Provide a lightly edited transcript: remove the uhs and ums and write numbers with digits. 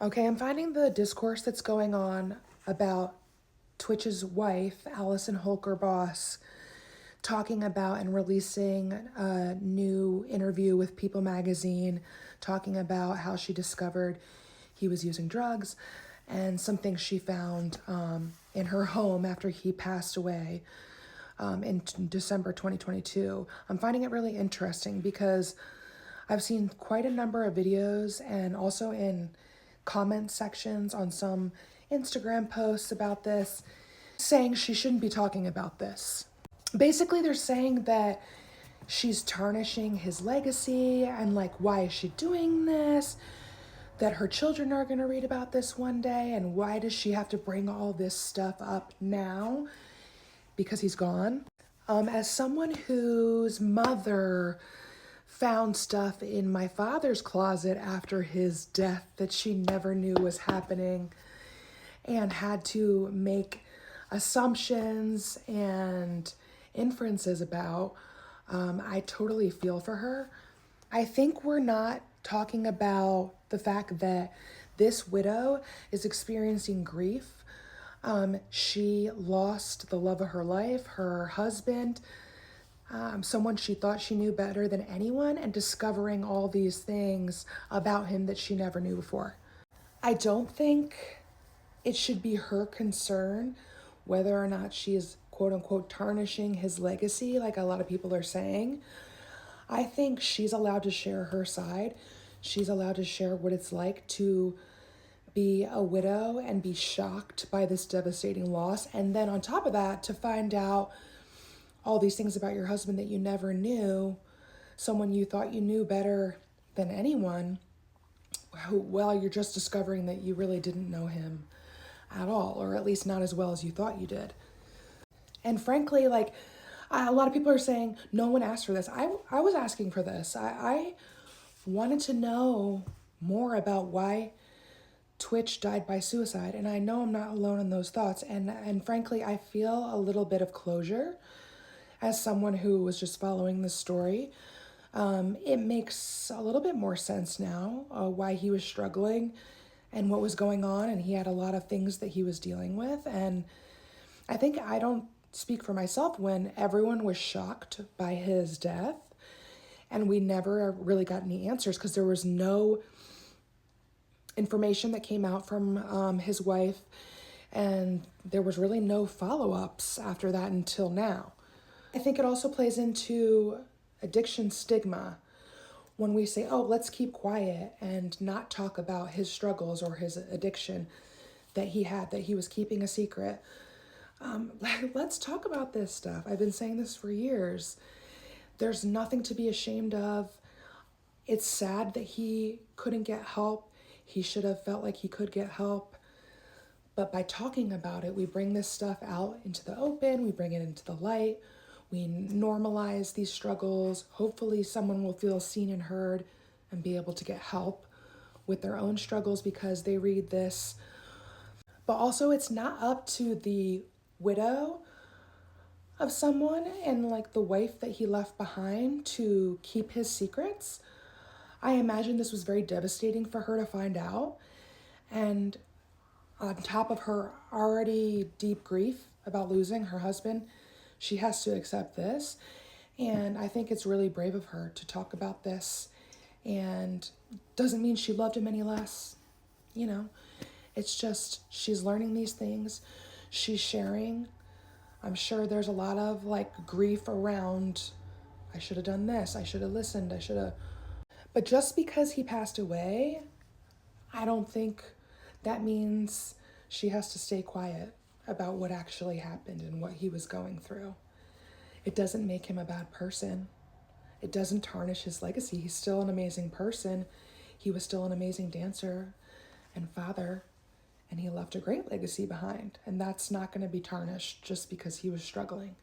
Okay, I'm finding the discourse that's going on about Twitch's wife, Allison Holker Boss, talking about and releasing a new interview with People magazine, talking about how she discovered he was using drugs and some things she found in her home after he passed away in December 2022. I'm finding it really interesting because I've seen quite a number of videos and also in comment sections on some Instagram posts about this saying she shouldn't be talking about this. Basically, they're saying that she's tarnishing his legacy and like, why is she doing this? That her children are going to read about this one day, and why does she have to bring all this stuff up now because he's gone? As someone whose mother found stuff in my father's closet after his death that she never knew was happening and had to make assumptions and inferences about, I totally feel for her. I think we're not talking about the fact that this widow is experiencing grief. She lost the love of her life, her husband, someone she thought she knew better than anyone, and discovering all these things about him that she never knew before. I don't think it should be her concern whether or not she is quote unquote tarnishing his legacy, like a lot of people are saying. I think she's allowed to share her side. She's allowed to share what it's like to be a widow and be shocked by this devastating loss. And then on top of that, to find out all these things about your husband that you never knew, someone you thought you knew better than anyone, well, you're just discovering that you really didn't know him at all, or at least not as well as you thought you did. And frankly, like, a lot of people are saying, no one asked for this. I was asking for this. I wanted to know more about why Twitch died by suicide, and I know I'm not alone in those thoughts. And frankly, I feel a little bit of closure as someone who was just following the story. It makes a little bit more sense now why he was struggling and what was going on, and he had a lot of things that he was dealing with. And I think I don't speak for myself when everyone was shocked by his death, and we never really got any answers because there was no information that came out from his wife, and there was really no follow-ups after that until now. I think it also plays into addiction stigma when we say, oh, let's keep quiet and not talk about his struggles or his addiction that he had, that he was keeping a secret. Let's talk about this stuff. I've been saying this for years. There's nothing to be ashamed of. It's sad that he couldn't get help. He should have felt like he could get help. But by talking about it, we bring this stuff out into the open, we bring it into the light, we normalize these struggles. Hopefully someone will feel seen and heard and be able to get help with their own struggles because they read this. But also, it's not up to the widow of someone and like the wife that he left behind to keep his secrets. I imagine this was very devastating for her to find out. And on top of her already deep grief about losing her husband, she has to accept this. And I think it's really brave of her to talk about this, and doesn't mean she loved him any less. You know, it's just she's learning these things. She's sharing. I'm sure there's a lot of like grief around, I should have done this, I should have listened, I should have. But just because he passed away, I don't think that means she has to stay quiet about what actually happened and what he was going through. It doesn't make him a bad person. It doesn't tarnish his legacy. He's still an amazing person. He was still an amazing dancer and father, and he left a great legacy behind. And that's not going to be tarnished just because he was struggling.